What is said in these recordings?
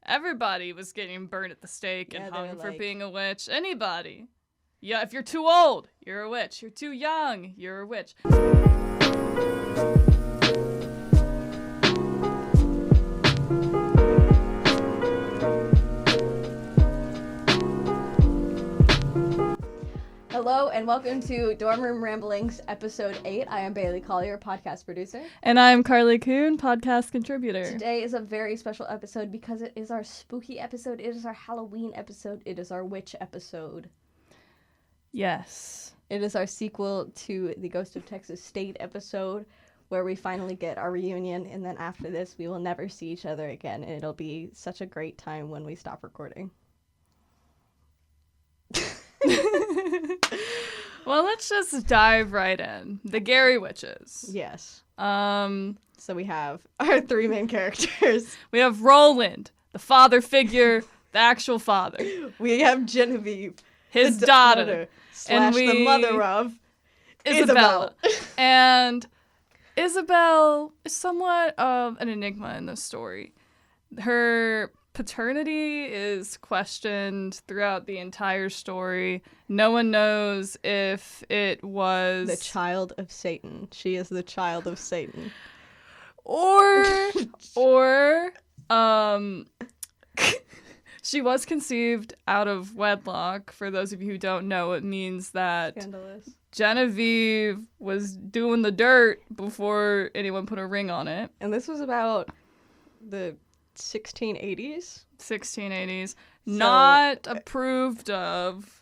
Everybody was getting burned at the stake and hung for like... being a witch. Anybody. Yeah, if you're too old, you're a witch. You're too young, you're a witch. Hello and welcome to Dorm Room Ramblings, Episode 8. I am Bailey Collier, podcast producer. And I'm Carly Koon, podcast contributor. Today is a very special episode because it is our spooky episode, it is our Halloween episode, it is our witch episode. Yes. It is our sequel to the Ghost of Texas State episode, where we finally get our reunion, and then after this we will never see each other again, and it'll be such a great time when we stop recording. Well, let's just dive right in. The Gery witches. Yes. So we have our three main characters. We have Roland, the father figure, the actual father. We have Genevieve, his daughter, and the mother of Isabella. And Isabel is somewhat of an enigma in this story. Her paternity is questioned throughout the entire story. No one knows if it was... the child of Satan. She is the child of Satan. Or she was conceived out of wedlock. For those of you who don't know, it means that Scandalous. Genevieve was doing the dirt before anyone put a ring on it. And this was about the 1680s? 1680s. Not approved of.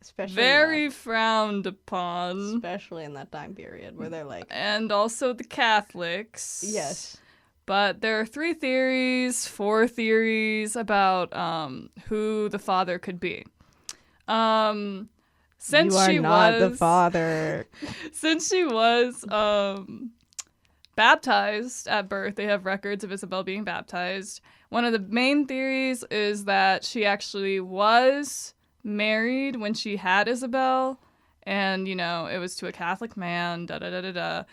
Especially very frowned upon. Especially in that time period where they're like... And also the Catholics. Yes. But there are 4 theories about who the father could be. Since you are she not was the father. Since she was baptized at birth, they have records of Isabel being baptized. One of the main theories is that she actually was married when she had Isabel, and it was to a Catholic man, but that's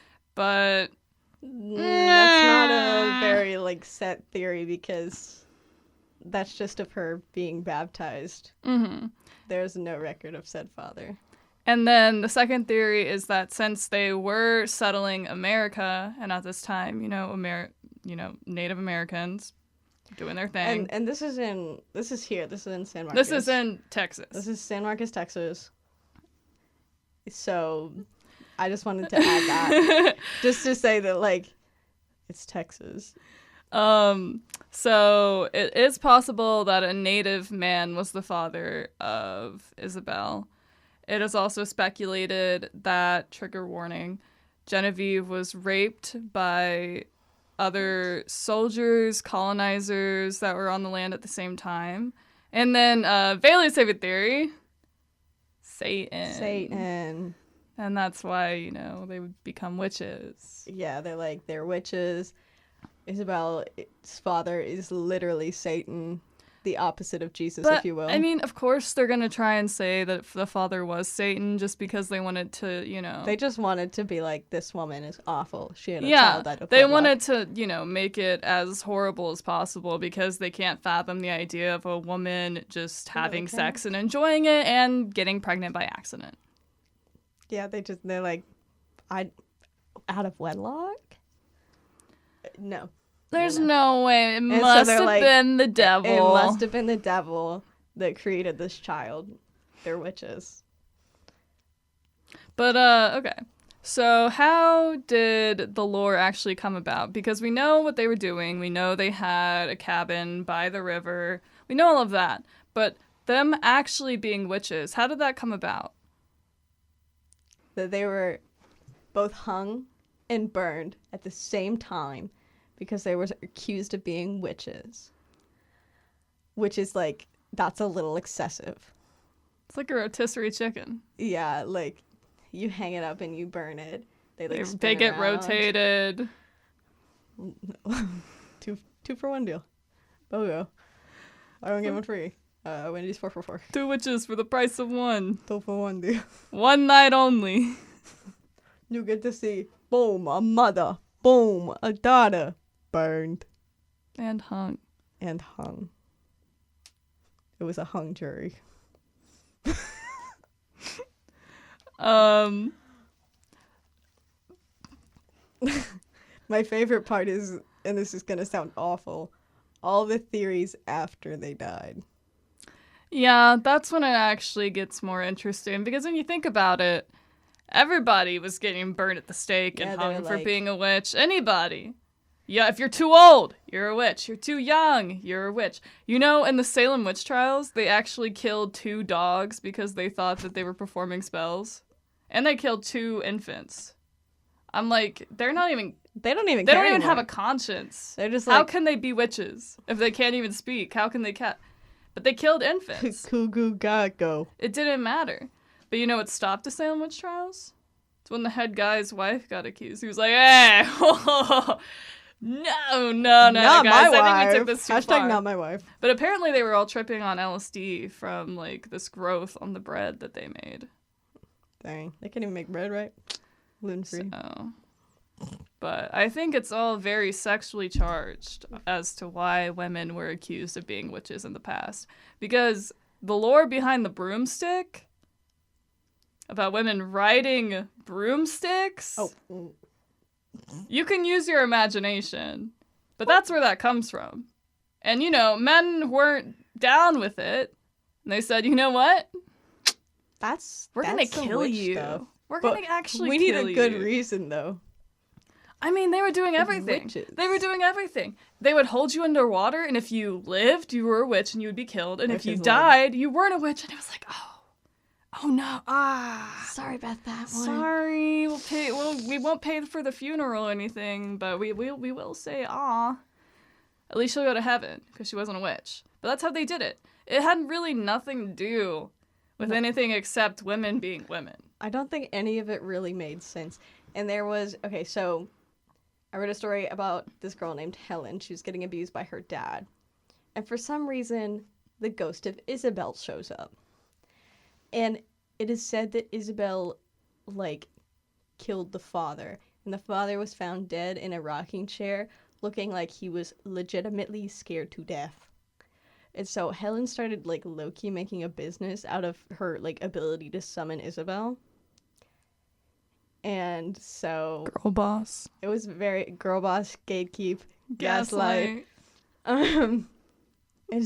not a very set theory, because that's just of her being baptized. Mm-hmm. There's no record of said father. And then the second theory is that since they were settling America, and at this time, Native Americans doing their thing. And this is in San Marcos. This is in Texas. This is San Marcos, Texas. So I just wanted to add that. Just to say that, it's Texas. So it is possible that a native man was the father of Isabel. It is also speculated that, trigger warning, Genevieve was raped by other soldiers, colonizers that were on the land at the same time. And then Bailey's favorite theory, Satan. And that's why, they would become witches. Yeah, they're witches. Isabel's father is literally Satan, the opposite of Jesus, if you will. I mean, of course they're going to try and say that the father was Satan just because they wanted to, They just wanted to be like, this woman is awful. She had a child out of they wedlock. wanted to, make it as horrible as possible because they can't fathom the idea of a woman just having sex and enjoying it and getting pregnant by accident. Yeah, they're like, out of wedlock? No. There's no way. It must have been the devil. It must have been the devil that created this child. They're witches. But, okay. So how did the lore actually come about? Because we know what they were doing. We know they had a cabin by the river. We know all of that. But them actually being witches, how did that come about? That they were both hung and burned at the same time because they were accused of being witches. Which is that's a little excessive. It's like a rotisserie chicken. Yeah, you hang it up and you burn it. They get rotated. 2 for 1 deal. BOGO. I don't get one free. Wendy's 4 for 4. 2 witches for the price of 1. 2 for 1 deal. 1 night only. You get to see, boom, a mother, boom, a daughter, burned. And hung. It was a hung jury. My favorite part is, and this is going to sound awful, all the theories after they died. Yeah, that's when it actually gets more interesting, because when you think about it, everybody was getting burned at the stake and hung for being a witch. Anybody. Yeah, if you're too old, you're a witch. You're too young, you're a witch. You know, in the Salem witch trials, they actually killed 2 dogs because they thought that they were performing spells. And they killed 2 infants. I'm like, they don't even have a conscience. They're just like, how can they be witches if they can't even speak? How can they But they killed infants. Go. It didn't matter. But you know what stopped the Salem witch trials? It's when the head guy's wife got accused. He was like, hey, no, not guys. My wife. I think we took this too far. Not my wife. But apparently they were all tripping on LSD from like this growth on the bread that they made. Dang, they can't even make bread right. Gluten-free. So, but I think it's all very sexually charged as to why women were accused of being witches in the past. Because the lore behind the broomstick, about women riding broomsticks, you can use your imagination. But that's where that comes from. And, you know, men weren't down with it. And they said, you know what? We're going to kill you. Stuff. We're going to actually kill you. We need a good reason, though. I mean, they were doing everything. Witches. They were doing everything. They would hold you underwater, and if you lived, you were a witch, and you would be killed. And if you died, you weren't a witch. And it was like, oh no, sorry about that one. Sorry, we won't pay for the funeral or anything, but we will say, at least she'll go to heaven because she wasn't a witch. But that's how they did it. It had really nothing to do with anything except women being women. I don't think any of it really made sense. And there was, so I read a story about this girl named Helen. She was getting abused by her dad. And for some reason, the ghost of Isabel shows up. And it is said that Isabel, killed the father. And the father was found dead in a rocking chair, looking like he was legitimately scared to death. And so Helen started, low-key making a business out of her, ability to summon Isabel. And so... Girl boss. It was very girl boss, gatekeep, gaslight. And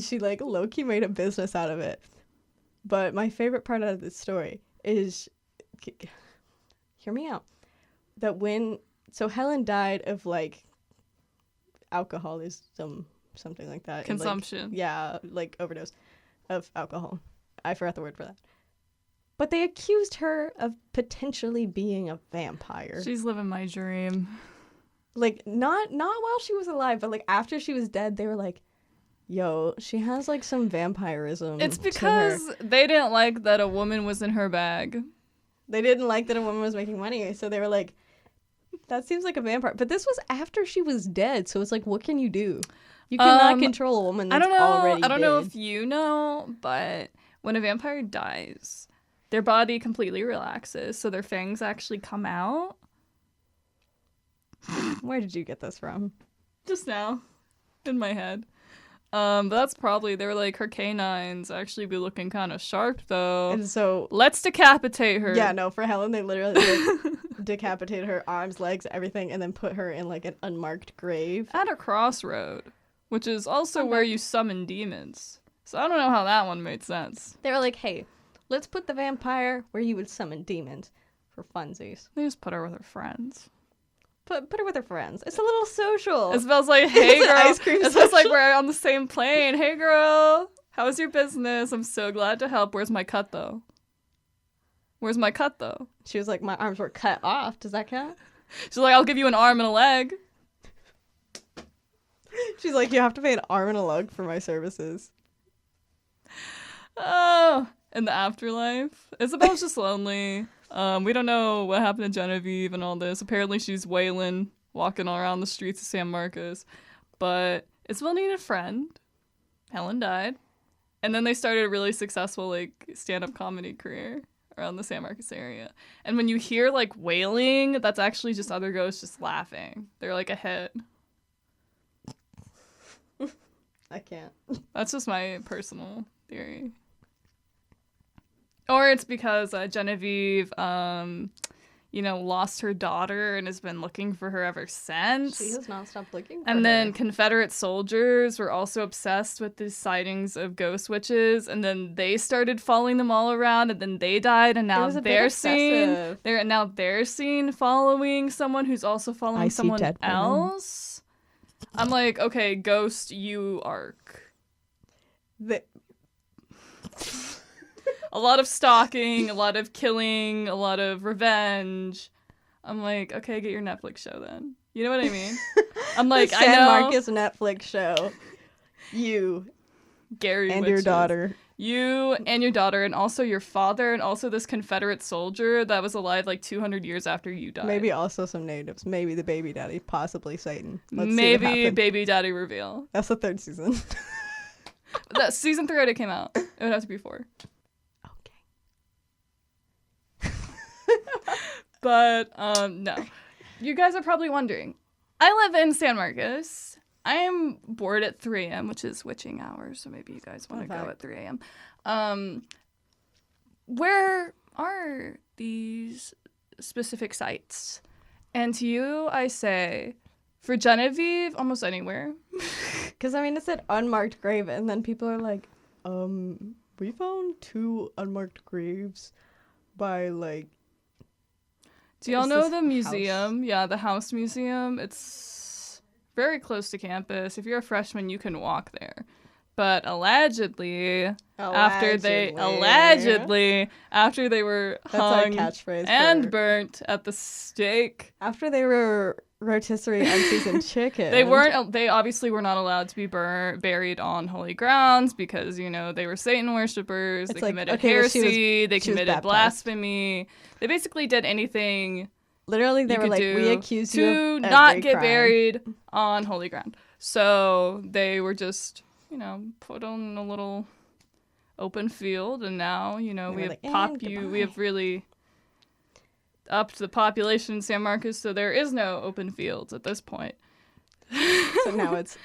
she, low-key made a business out of it. But my favorite part out of this story is... Hear me out. That So Helen died of, alcoholism... something like that. Consumption. And, overdose of alcohol. I forgot the word for that. But they accused her of potentially being a vampire. She's living my dream. Not while she was alive, but, after she was dead, they were like, yo, she has, some vampirism. It's because they didn't like that a woman was in her bag. They didn't like that a woman was making money, so they were like, that seems like a vampire. But this was after she was dead, so it's what can you do? You cannot control a woman that's already dead. I don't know if you know, but when a vampire dies, their body completely relaxes, so their fangs actually come out. Where did you get this from? Just now. In my head. But that's probably, they were like, her canines actually be looking kind of sharp, though. And so... Let's decapitate her. Yeah, no, for Helen, they literally decapitated her arms, legs, everything, and then put her in, an unmarked grave. At a crossroad. Which is also where you summon demons. So I don't know how that one made sense. They were like, hey, let's put the vampire where you would summon demons for funsies. They just put her with her friends. Put her with her friends. It's a little social. It smells like, hey girl. Ice cream it smells like we're on the same plane. Hey girl, how's your business? I'm so glad to help. Where's my cut though? She was like, my arms were cut off. Does that count? She's like, I'll give you an arm and a leg. She's like, you have to pay an arm and a leg for my services. Oh, in the afterlife. Isabel's just lonely. We don't know what happened to Genevieve and all this. Apparently she's wailing, walking around the streets of San Marcos. But Isabel needed a friend. Helen died. And then they started a really successful, stand-up comedy career around the San Marcos area. And when you hear, wailing, that's actually just other ghosts just laughing. They're, a hit. I can't. That's just my personal theory. Or it's because Genevieve, lost her daughter and has been looking for her ever since. She has not stopped looking for And her. then Confederate soldiers were also obsessed with these sightings of ghost witches, and then they started following them all around, and then they died, and now they're seen following someone who's also following someone else. I'm like, okay, ghost, you arc. A lot of stalking, a lot of killing, a lot of revenge. I'm like, okay, get your Netflix show then. You know what I mean? I'm like, I know. San Marcos Netflix show. You. Gery and witches. your daughter. You and your daughter, and also your father, and also this Confederate soldier that was alive like 200 years after you died. Maybe also some natives. Maybe the baby daddy. Possibly Satan. Maybe baby daddy reveal. That's the 3rd season. That season 3 already came out. It would have to be 4. But, no. You guys are probably wondering. I live in San Marcos. I am bored at 3 a.m., which is witching hours, so maybe you guys want to go at 3 a.m. Where are these specific sites? And to you, I say, for Genevieve, almost anywhere. Because, I mean, it said unmarked grave, and then people are like, we found 2 unmarked graves by, like... Do y'all know the museum? House? Yeah, the House Museum. It's very close to campus. If you're a freshman, you can walk there. But allegedly after they were hung and burnt at the stake. After they were rotisserie unseasoned chicken. They obviously were not allowed to be buried on holy grounds because, they were Satan worshippers. They committed heresy. They committed blasphemy. They basically did anything. Literally, they were like, we accuse you to of not every get crime. buried on holy ground. So they were just, put on a little open field, and now, we have really upped the population in San Marcos, so there is no open fields at this point. So now it's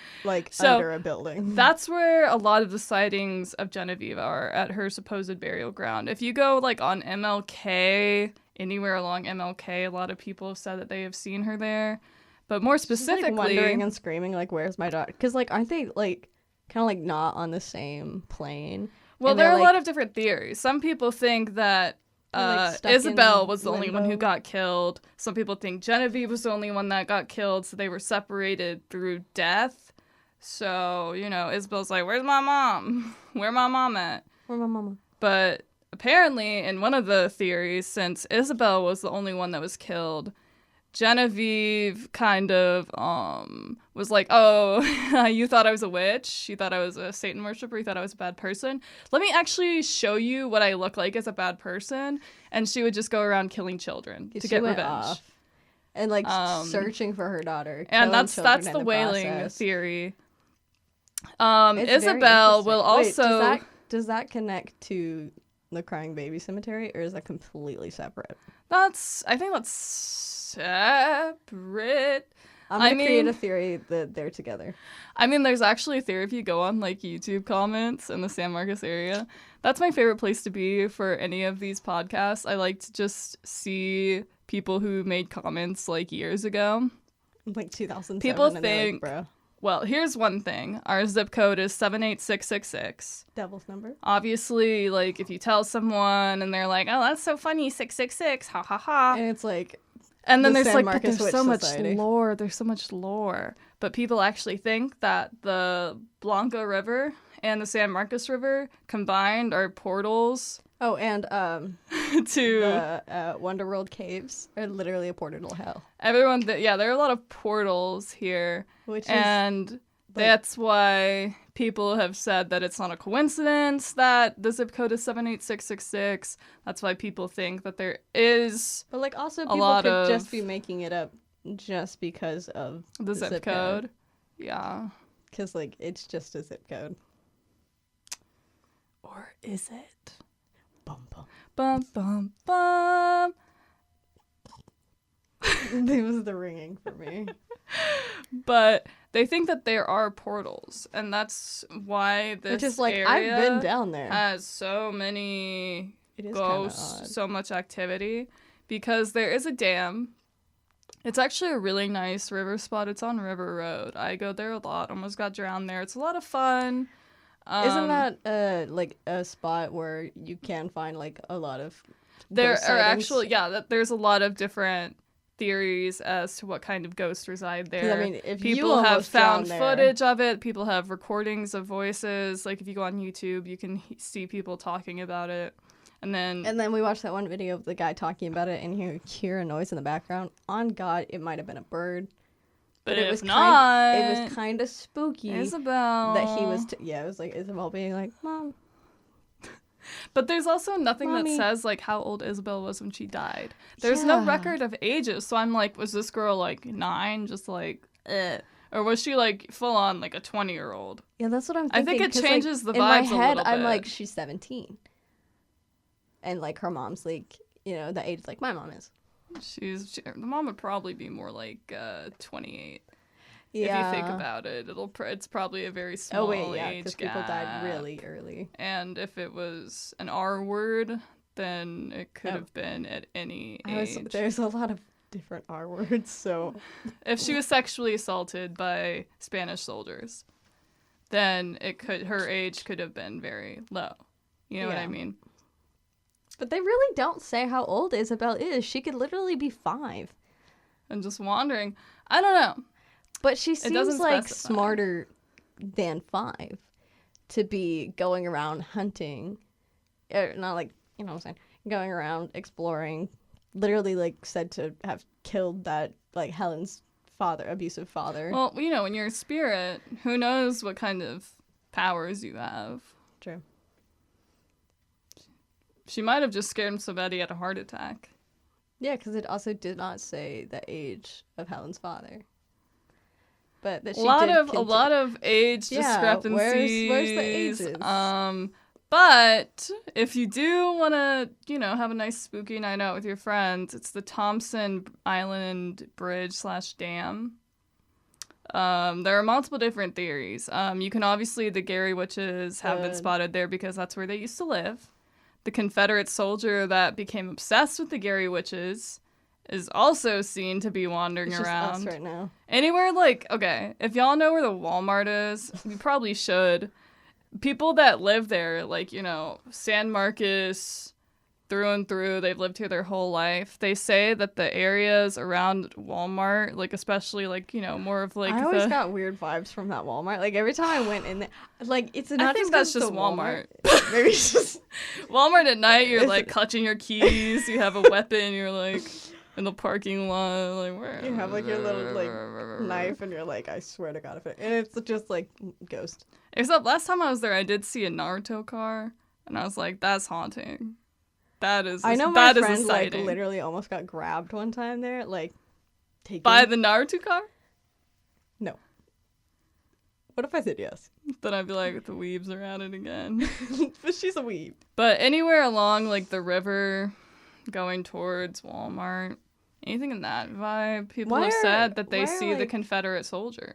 under a building. That's where a lot of the sightings of Genevieve are, at her supposed burial ground. If you go on MLK, anywhere along MLK, a lot of people have said that they have seen her there. But more specifically, she's, wondering and screaming where's my daughter? Because aren't they kind of not on the same plane? Well, there are a lot of different theories. Some people think that Isabel was the only one who got killed. Some people think Genevieve was the only one that got killed, so they were separated through death. So, Isabel's like, where's my mom? Where my mom at? Where my mama? But apparently, in one of the theories, since Isabel was the only one that was killed, Genevieve kind of was like, oh, you thought I was a witch? You thought I was a Satan worshiper? You thought I was a bad person? Let me actually show you what I look like as a bad person. And she would just go around killing children to get revenge. Off and searching for her daughter. And that's the whaling theory. Isabel will also... Wait, does that connect to the Crying Baby Cemetery, or is that completely separate? I think that's separate. I'm going to create a theory that they're together. I mean, there's actually a theory if you go on YouTube comments in the San Marcos area. That's my favorite place to be for any of these podcasts. I like to just see people who made comments years ago. 2007. People think, bro. Well, here's one thing. Our zip code is 78666. Devil's number. Obviously, if you tell someone and they're like, oh, that's so funny, 666, ha ha ha. And it's and then there's but there's so much lore. There's so much lore. But people actually think that the Blanco River and the San Marcos River combined are portals. Oh, and to the Wonderworld caves are literally a portal to hell. There are a lot of portals here. That's why people have said that it's not a coincidence that the zip code is 78666. That's why people think that there is also people could just be making it up just because of the zip code. Yeah. Because, it's just a zip code. Or is it? Bum, bum. Bum, bum, bum. It was the ringing for me. But they think that there are portals, and that's why this Which is like, area I've been down there. has so many It is ghosts, kinda odd. so much activity, because there is a dam. It's actually a really nice river spot. It's on River Road. I go there a lot. Almost got drowned there. It's a lot of fun. Isn't that like a spot where you can find like a lot of there ghost are sightings? actually there's a lot of different theories as to what kind of ghosts reside 'Cause, there. I mean, if People you have almost found drowned there- footage of it. People have recordings of voices. Like if you go on YouTube, you can see people talking about it. And then we watched that one video of the guy talking about it, and you hear a noise in the background. On God, it might have been a bird, but it if was not, it was kind of spooky. Isabel. That he was. It was like Isabel being like, "Mom." But there's also nothing Mommy. that says like how old Isabel was when she died. There's no Yeah. record of ages, so I'm like, was this girl like 9, just like, or was she like full on like a 20-year-old? Yeah, that's what I'm I thinking. think it 'cause, changes the in my vibes a head, little I'm bit. like, she's 17, and like her mom's like, the age like my mom is. The mom would probably be more like 28. Yeah. If you think about it, it's probably a very small age because gap. people died really early. And if it was an R word, then it could have been at any age. There's a lot of different R words, so If she was sexually assaulted by Spanish soldiers, then her age could have been very low. You know what I Yeah. mean? But they really don't say how old Isabel is. She could literally be 5. I'm just wondering. I don't know. But she seems doesn't like specify. smarter than 5 to be going around hunting. Not like, you know what I'm saying, going around exploring. Literally like said to have killed that like Helen's abusive father. Well, when you're a spirit, who knows what kind of powers you have. True. She might have just scared him so bad he had a heart attack. Yeah, because it also did not say the age of Helen's father. But that she A lot did of age discrepancies. Where's the ages? But if you do want to, have a nice spooky night out with your friends, it's the Thompson Island Bridge / dam. There are multiple different theories. You can obviously, the Gery witches have been spotted there because that's where they used to live. The Confederate soldier that became obsessed with the Gery witches is also seen to be wandering it's just around. us right now. Anywhere okay, if y'all know where the Walmart is, you probably should. People that live there, San Marcos, through and through, they've lived here their whole life. They say that the areas around Walmart, especially, more of, I always got weird vibes from that Walmart. Like, every time I went in there, it's not I think that's just Walmart. Maybe it's just... Walmart at night, you're, clutching your keys, you have a weapon, you're, in the parking lot, where... You have, your little, knife, and you're like, I swear to God, and it's just, ghost. Except last time I was there, I did see a Naruto car, and I was like, that's haunting. I know my friend, literally almost got grabbed one time there, taken... By the Naruto car? No. What if I said yes? Then I'd be like, the weebs are at it again. But she's a weeb. But anywhere along, the river, going towards Walmart, anything in that vibe, people have said that they see the Confederate soldier.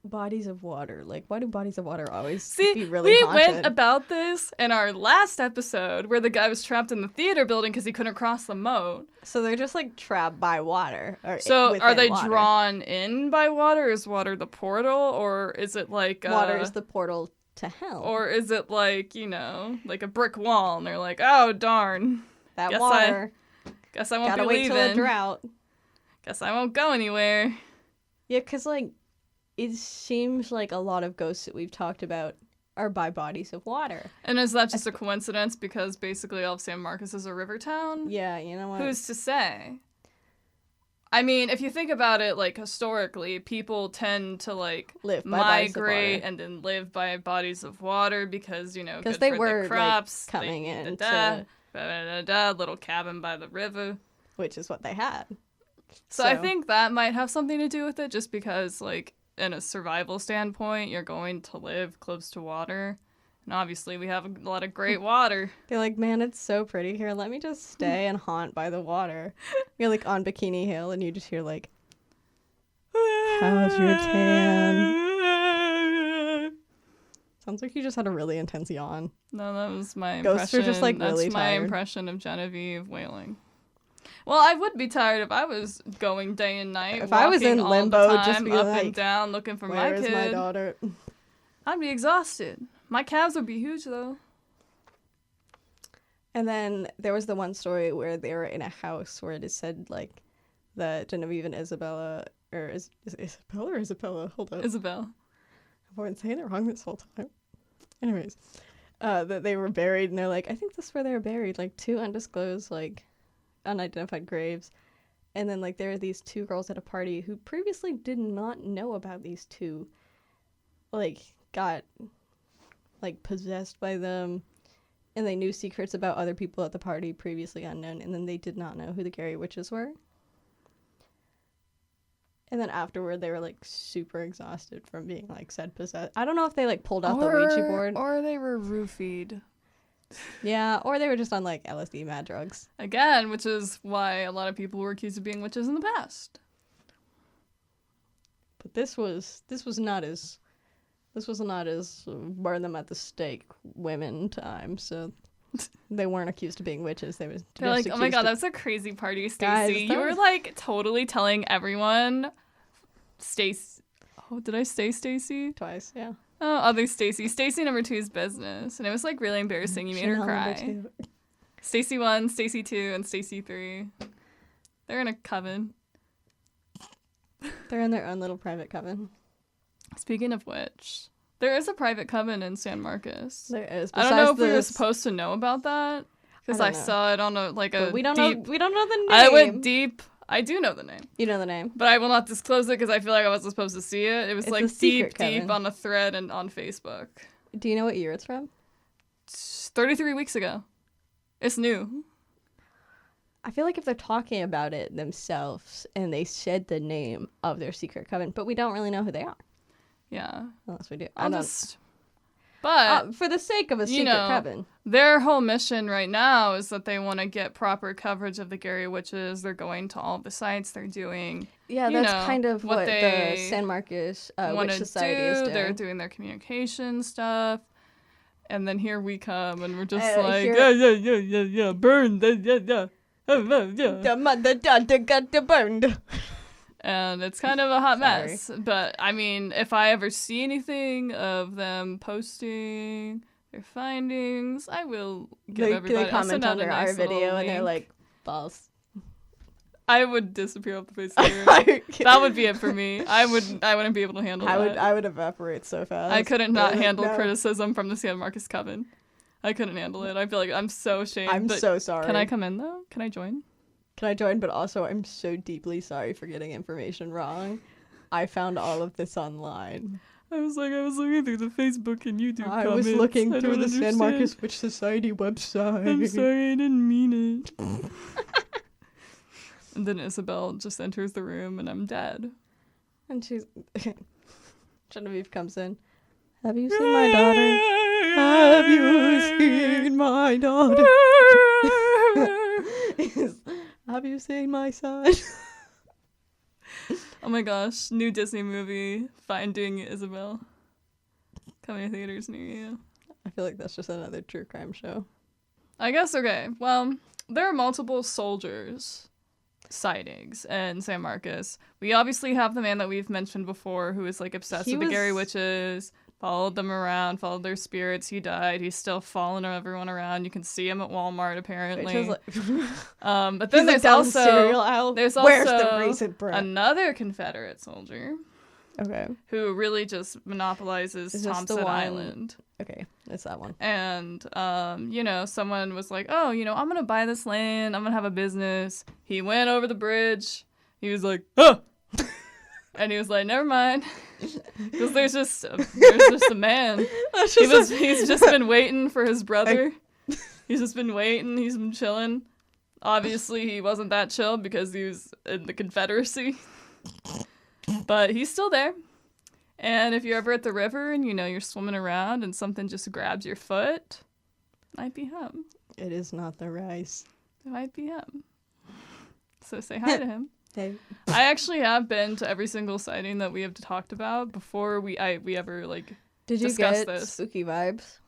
Bodies of water. Why do bodies of water always See, be really we haunted? went about this in our last episode where the guy was trapped in the theater building because he couldn't cross the moat. So they're just, trapped by water. So are they water. drawn in by water? Is water the portal? Or is it water is the portal to hell. Or is it a brick wall and they're like, oh, darn. That water. Guess I won't Gotta be wait leaving. till a drought. Guess I won't go anywhere. Yeah, because, it seems like a lot of ghosts that we've talked about are by bodies of water. And is that just a coincidence because basically all of San Marcos is a river town? Yeah, you know what? Who's to say? I mean, if you think about it, historically, people tend to, live by migrate and then live by bodies of water because, good they for were the crops. coming in little cabin by the river. Which is what they had. So I think that might have something to do with it just because, in a survival standpoint, you're going to live close to water. And obviously, we have a lot of great water. They're like, man, it's so pretty here. Let me just stay and haunt by the water. You're, on Bikini Hill, and you just hear, how's your tan? Sounds like you just had a really intense yawn. No, that was my Ghosts impression. are just, like, That's really my tired. impression of Genevieve wailing. Well, I would be tired if I was going day and night. If I was in walking all limbo, the time, just be up like, and down, looking for my Where is kid. my daughter? I'd be exhausted. My calves would be huge, though. And then there was the one story where they were in a house where it is said, like, that Genevieve and Isabella, or is Isabella or Isabella? Hold on. Isabel. I've been saying it wrong this whole time. Anyways, that they were buried, and they're like, I think this is where they were buried, like 2 undisclosed, like, unidentified graves. And then, like, there are these 2 girls at a party who previously did not know about these 2, like, got, like, possessed by them, and they knew secrets about other people at the party previously unknown, and then they did not know who the Gery witches were. And then afterward, they were, like, super exhausted from being, like, said possessed. I don't know if they, like, pulled out the Ouija board. Or they were roofied. Yeah, or they were just on, like, LSD mad drugs. Again, which is why a lot of people were accused of being witches in the past. But this was not as burn them at the stake women time, so they weren't accused of being witches. They're like, oh my god, that was a crazy party, Stacey. You were was- like totally telling everyone Stacey. Oh, did I say Stacey? twice, yeah. Oh, other Stacey. Stacey number 2's business. And it was like really embarrassing. You made her Chanel number cry. 2. Stacey 1, Stacey 2, and Stacey 3. They're in a coven. They're in their own little private coven. Speaking of which, there is a private coven in San Marcos. There is. I don't know if we were this- supposed to know about that because I I don't know. saw it on a like a But we don't deep. know. We don't know the name. I went deep. I do know the name, You know the name. but I will not disclose it because I feel like I wasn't supposed to see it. It was It's like a secret deep coven. on a thread and on Facebook. Do you know what year it's from? 33 weeks ago. It's new. I feel like if they're talking about it themselves and they said the name of their secret coven, but we don't really know who they are Yeah. unless we do. But For the sake of a you secret know, coven. their whole mission right now is that they want to get proper coverage of the Gery witches. They're going to all the sites. They're doing Yeah, you that's know, kind of what what the they San Marcos want Witch to Society is do. doing. They're doing their communication stuff. And then here we come, and we're just here- yeah, burn, yeah. The mother daughter got the burned. And it's kind of a hot Sorry. mess. But, I mean, if I ever see anything of them posting their findings, I will give everybody They comment I'll send out a under nice our video little and they're link. like, false. I would disappear off the face of the earth. That would be it for me. I wouldn't be able to handle that. I would evaporate so fast. I couldn't not Like, handle no. criticism from the San Marcos Coven. I couldn't handle it. I feel like I'm so ashamed. I'm but so sorry. Can I come in though? Can I join? Can I join? But also, I'm so deeply sorry for getting information wrong. I found all of this online. I was looking through the Facebook and YouTube I comments. was looking I through don't the San understand. Marcos Witch Society website. I'm sorry, I didn't mean it. And then Isabel just enters the room and I'm dead. And she's... Genevieve comes in. Have you seen my daughter? Have you seen my daughter? Have you seen my son? Oh my gosh, new Disney movie, Finding Isabel. Coming to theaters near you. I feel like that's just another true crime show. I guess, okay. Well, there are multiple soldiers sightings in San Marcos. We obviously have the man that we've mentioned before who is like obsessed He with the Gery was- witches, followed them around, followed their spirits. He died. He's still following everyone around. You can see him at Walmart apparently. Rachel's like, But then he's like there's down the cereal also aisle. there's Where's the also raisin bread? another Confederate soldier Okay. who really just monopolizes Is this the Thompson one- Island. Okay, it's that one. And, someone was like, oh, I'm going to buy this land. I'm going to have a business. He went over the bridge. He was like, oh. And he was like, never mind. Because there's just a man. He's just been waiting for his brother. He's just been waiting. He's been chilling. Obviously, he wasn't that chill because he was in the Confederacy. But he's still there. And if you're ever at the river and you're swimming around and something just grabs your foot, might be him. It is not the rice. It might be him. So say hi to him. Hey. I actually have been to every single sighting that we have talked about before we ever like Did you discuss get this. spooky vibes?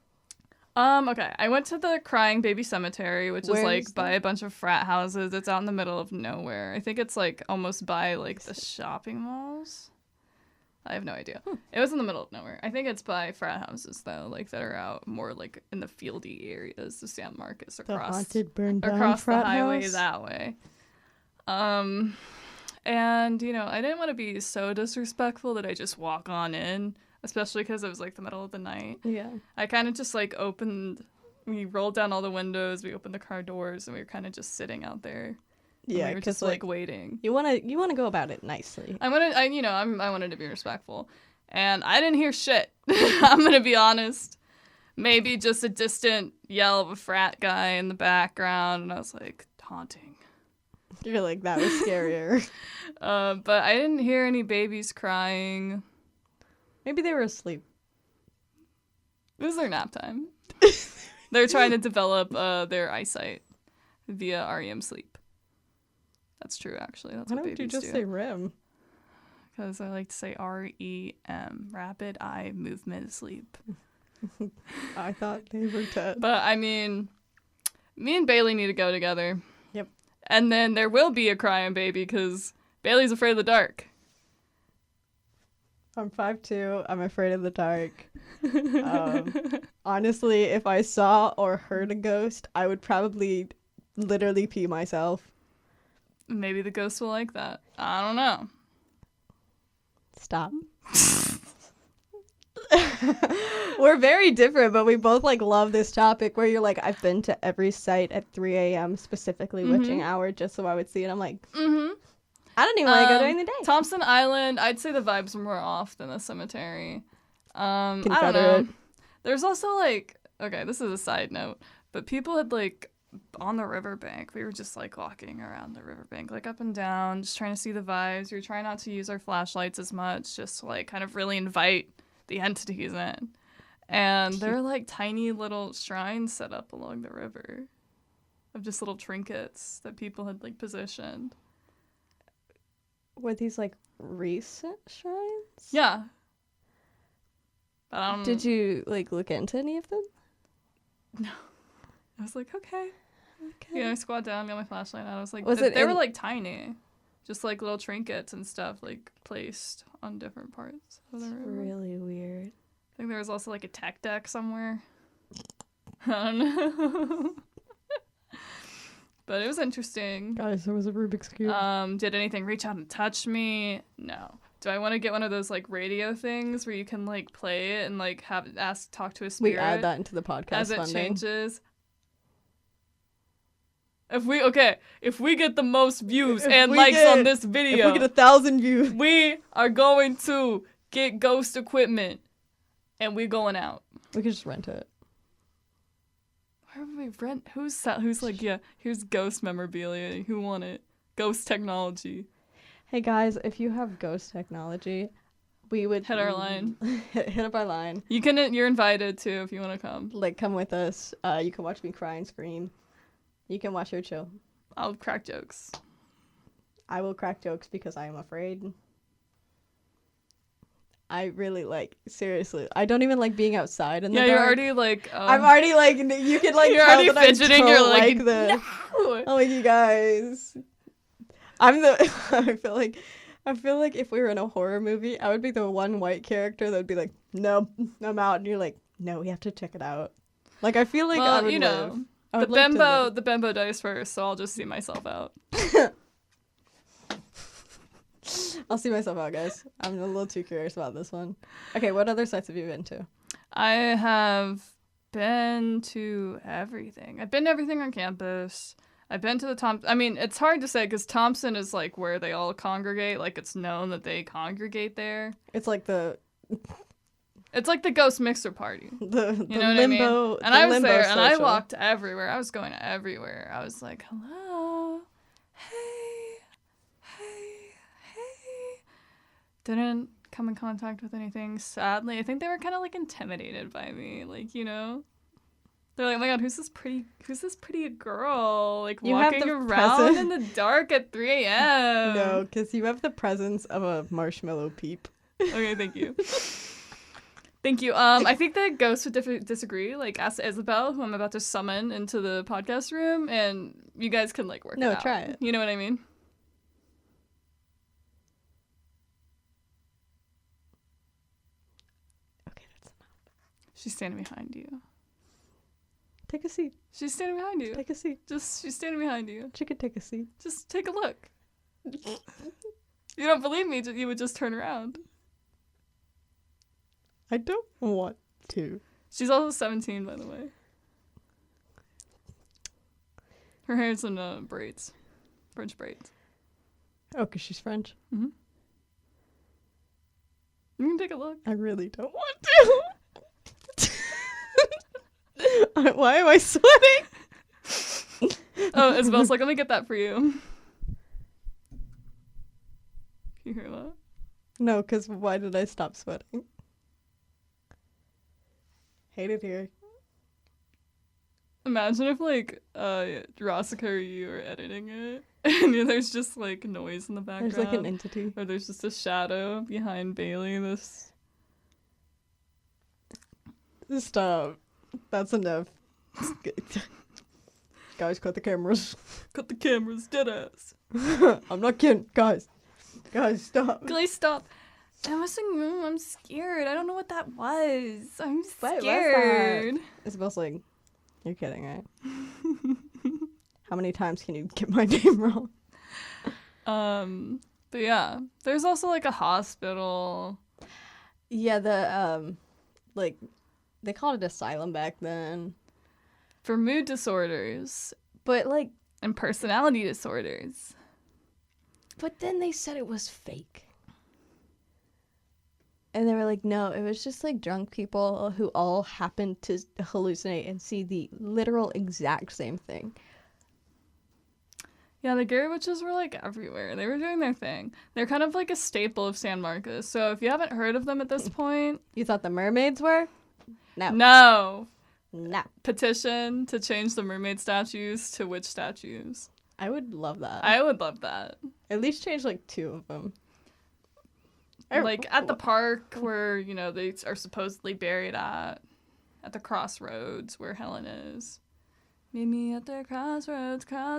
Okay. I went to the Crying Baby Cemetery, which Where is is like by that? a bunch of frat houses. It's out in the middle of nowhere. I think it's like almost by like the shopping malls. I have no idea. It was in the middle of nowhere. I think it's by frat houses though, like that are out more like in the fieldy areas, the San Marcos The across haunted burned down across the frat highway house? that way. And you know, I didn't want to be so disrespectful that I just walk on in, especially because it was like the middle of the night. Yeah. I kind of just like we rolled down all the windows, we opened the car doors, and we were kind of just sitting out there. Yeah, we were just like waiting. You wanna go about it nicely. I wanted to be respectful, and I didn't hear shit. I'm gonna be honest. Maybe just a distant yell of a frat guy in the background, and I was like, haunting. You're like, that was scarier. But I didn't hear any babies crying. Maybe they were asleep. It was their nap time. They're trying to develop their eyesight via REM sleep. That's true, actually. That's Why what don't babies you just do. say REM? Because I like to say REM, rapid eye movement sleep. I thought they were dead. But I mean, me and Bailey need to go together. Yep. And then there will be a crying baby because Bailey's afraid of the dark. I'm 5'2". I'm afraid of the dark. Honestly, if I saw or heard a ghost, I would probably literally pee myself. Maybe the ghost will like that. I don't know. Stop. We're very different, but we both like love this topic where you're like, I've been to every site at 3 a.m. specifically witching hour just so I would see it. I'm like, I don't even want to go during the day. Thompson Island, I'd say the vibes were more off than the cemetery. I don't know. Confederate. There's also like, okay, this is a side note, but people had like on the riverbank, we were just like walking around the riverbank, like up and down, just trying to see the vibes. We were trying not to use our flashlights as much, just to like kind of really invite the entities in. And there are like tiny little shrines set up along the river of just little trinkets that people had like positioned. Were these like recent shrines? Yeah. Did you like look into any of them? No. I was like, okay. Okay. You know, I squat down, got my flashlight out. I was like, Was they were like tiny. Just like little trinkets and stuff like placed on different parts of the river. Really weird. I think there was also like a tech deck somewhere. I don't know. But it was interesting. Guys, there was a Rubik's Cube. Did anything reach out and touch me? No. Do I want to get one of those like radio things where you can like play it and like talk to a spirit? We add that into the podcast as it funding. changes. If we get the most views and likes on this video, if we get 1,000 views, we are going to get ghost equipment, and we going out. We could just rent it. Where would we rent? Who's like, yeah, here's ghost memorabilia. Who want it? Ghost technology. Hey guys, if you have ghost technology, we would hit our line. hit up our line. You're invited too if you want to come. Like, come with us. You can watch me cry and scream. You can watch her chill. I'll crack jokes. I will crack jokes because I am afraid. I really seriously. I don't even like being outside in the dark. Yeah, you're already like. I'm already like, you can like. You're tell already that fidgeting. I You're don't like, this. no. I'm like, you guys. I feel like if we were in a horror movie, I would be the one white character that would be like, no, I'm out, and you're like, no, we have to check it out. Like, I feel like I would live. The bimbo dies first, so I'll just see myself out. I'll see myself out, guys. I'm a little too curious about this one. Okay, what other sites have you been to? I have been to everything. I've been to everything on campus. I've been to the Thompson. I mean, it's hard to say because Thompson is like where they all congregate. Like, it's known that they congregate there. It's like the ghost mixer party. The you know limbo. What I mean? And I was there, social. and I walked everywhere. I was going everywhere. I was like, hello, hey. Didn't come in contact with anything. Sadly, I think they were kind of like intimidated by me. Like, you know, They're like, oh my god, who's this pretty girl? Like You have walking the around in the dark at 3 a.m. No, because you have the presence of a marshmallow peep. Okay, thank you. Thank you. I think the ghosts would disagree. Like, ask Isabel, who I'm about to summon into the podcast room, and you guys can like work it out. No, try it. You know what I mean? Okay, that's enough. She's standing behind you. Take a seat. She's standing behind you. Take a seat. She's standing behind you. She could take a seat. Just take a look. You don't believe me? You would just turn around. I don't want to. She's also 17, by the way. Her hair's in braids. French braids. Oh, because she's French. Mm-hmm. You can take a look. I really don't want to. Why am I sweating? Oh, Isabel's like, let me get that for you. Can you hear that? No, because why did I stop sweating? Hate it here. Imagine if, like, Rasika or you are editing it, and there's just, like, noise in the background. There's like an entity. Or there's just a shadow behind Bailey. Stop. That's enough. Guys, cut the cameras. Cut the cameras, deadass. I'm not kidding. Guys, stop. Guys, stop. I'm scared. I don't know what that was. I'm What was scared. Isabel's like, you're kidding, right? How many times can you get my name wrong? But yeah, there's also like a hospital. Yeah, the like they called it asylum back then. For mood disorders. But like And personality disorders. But then they said it was fake. And they were like, no, it was just like drunk people who all happened to hallucinate and see the literal exact same thing. Yeah, the Gery witches were like everywhere. They were doing their thing. They're kind of like a staple of San Marcos. So if you haven't heard of them at this point. You thought the mermaids were? No. No. Petition to change the mermaid statues to witch statues. I would love that. I would love that. At least change like 2 of them. Like at the park where, you know, they are supposedly buried at the crossroads where Helen is. Meet me at the crossroads. That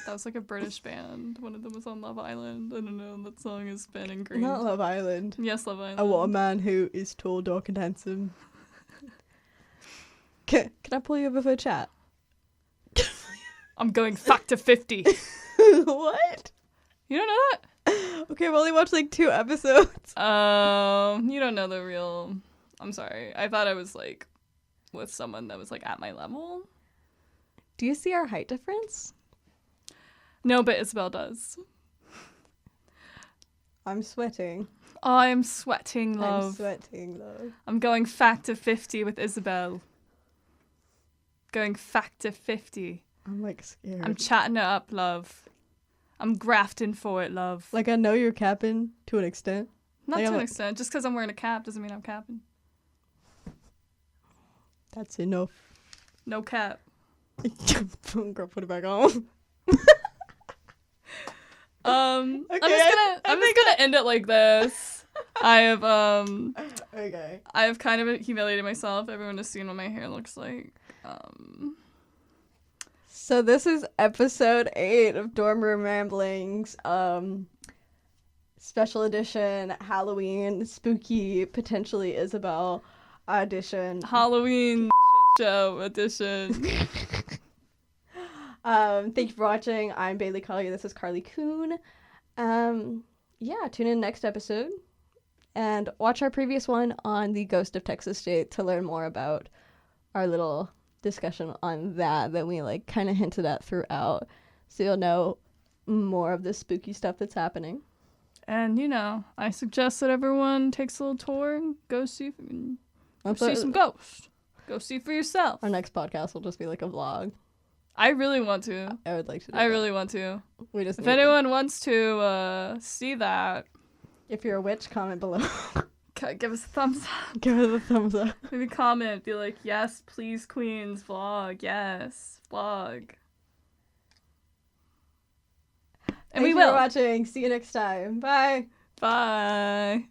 was like a British band. One of them was on Love Island. I don't know. That song is Ben and Green. Not Love Island. Yes, Love Island. I want a man who is tall, dark, and handsome. Can I pull you over for a chat? I'm going back to 50. What? You don't know that? Okay, I've only watched like 2 episodes. You don't know the real... I'm sorry. I thought I was like with someone that was like at my level. Do you see our height difference? No, but Isabel does. I'm sweating. I'm sweating, love. I'm sweating, love. I'm going back to 50 with Isabel. Going back to 50. I'm like scared. I'm chatting it up, love. I'm grafting for it, love. Like, I know you're capping to an extent. Not like, to an extent. Just because I'm wearing a cap doesn't mean I'm capping. That's enough. No cap. Girl, put it back on. Okay, I'm just gonna end it like this. I have Okay. I have kind of humiliated myself. Everyone has seen what my hair looks like. So this is episode 8 of Dorm Room Ramblings. Special edition Halloween spooky potentially Isabel edition. Halloween show edition. Thank you for watching. I'm Bailey Collier. This is Carly Koon. Yeah, tune in next episode and watch our previous one on the Ghost of Texas State to learn more about our little discussion on that we like kind of hinted at throughout, so you'll know more of the spooky stuff that's happening. And you know, I suggest that everyone takes a little tour and go see some ghosts. Go see for yourself. Our next podcast will just be like a vlog. I really want to. I would like to do I that. really want to. If anyone wants to see that, if you're a witch, comment below. Okay, give us a thumbs up. Give us a thumbs up. Maybe comment. Be like, yes, please, Queens, vlog. Yes, vlog. And Thanks we will. for watching. See you next time. Bye. Bye.